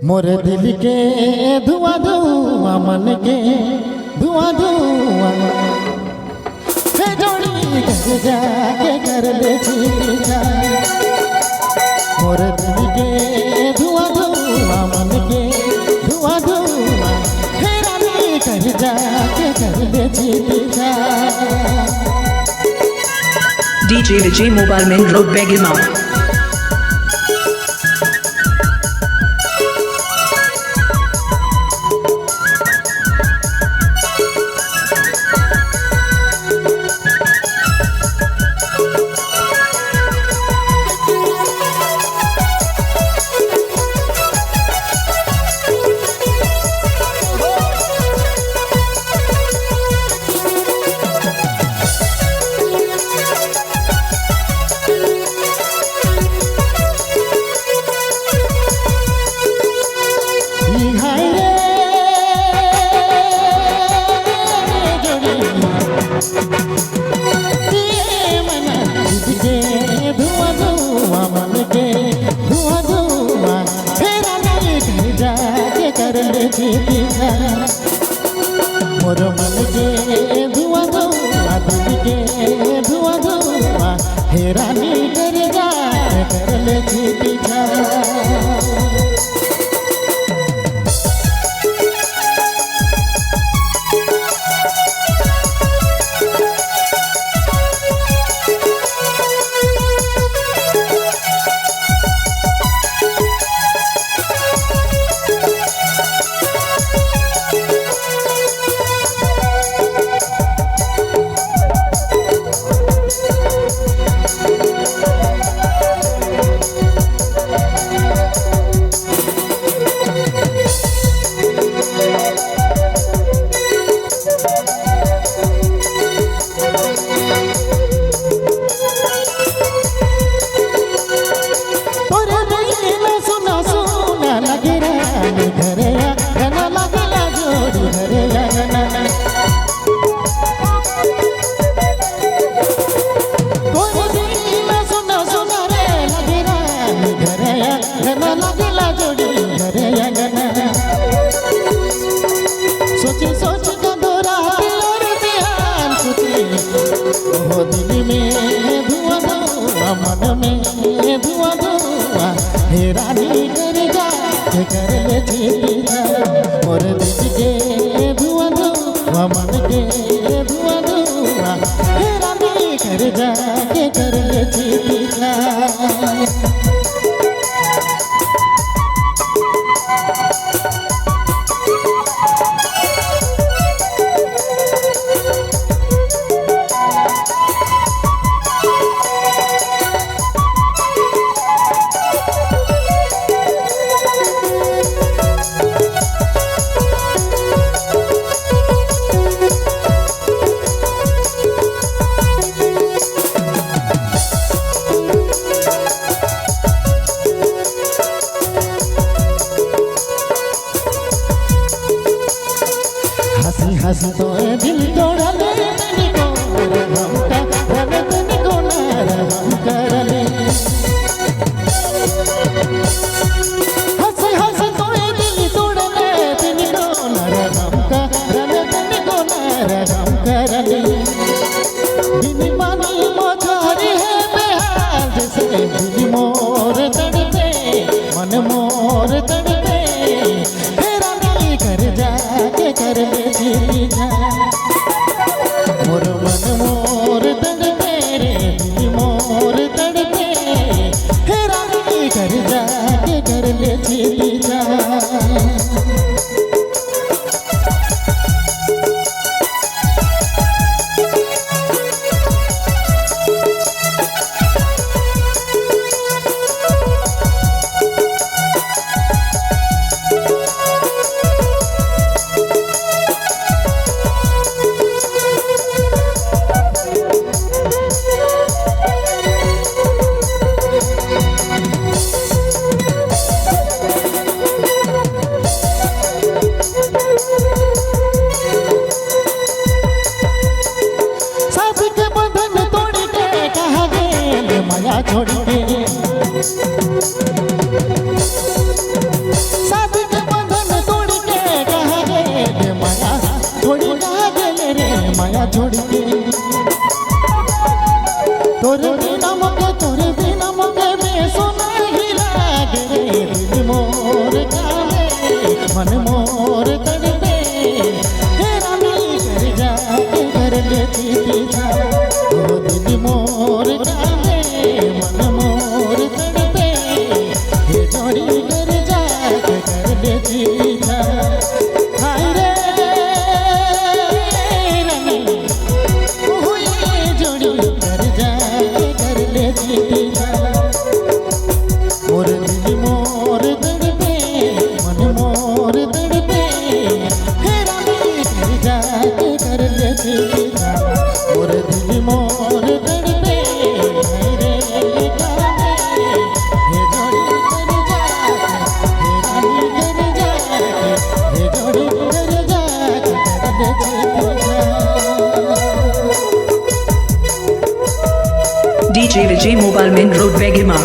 मोर दिल के धुआं धुआं मन के धुआं धुआं जोड़ी घर जाके कर ले जीजा। मोर दिल के धुआं धुआं मन के धुआं धुआं रानी घर जाके कर ले जीजा। DJ Vijay Mobile Main Road Begimau। मोर मन के धुआं धुआं दिल के धुआं धुआं हे रानी कर जा कर ले जीजा। सोच सोच का दोरा और ध्यान वो दिल में धुआं धुआं मन में धुआं धुआं हे रानी कर जा कर ले जीजा। और दिल के धुआं धुआं मन के धुआं धुआं हे रानी कर जा कर ले जीजा। हंसी तो दिल तोड़ा ले तनिको हमका रब तनिको नरम कर ले। हंसी हंसी तो दिल तोड़ा ले तनिको नरम का रब तनिको नरम कर ले। दिन पानी मोछारी है बेहाल जैसे दिल मोर तड़पे मन मोर तड़पे हे रानी कर जा के कर ले जीजा। मोर मन मोर तड़पे रे दिल मोर तड़पे हे रानी कर जा के कर ले जीजा। छोड़ के साथ छोड़ के तोरे बिना मुके में सुना ही लागे दिल मोर काले मन मोर तड़पे तेरा मिल कर जाके कर लेती पीछा ओ दिल मोर काले मन मोर तड़पे ये जोड़ी कर जाके कर लेती पीछा हाय रे रनी हुई जोड़ी कर जाके कर लेती पीछा मोर दिल मोर तड़पे मन मोर तड़पे हेरा मिल कर जाके कर लेती पीछा मोर दिल मोर तड़पे मेरे कामे हे जोड़ी कर जाके हेरा मिल कर जाके हे जोड़ी कर जाके कर लेती पीछा DJ Vijay Mobile Main Road Begima.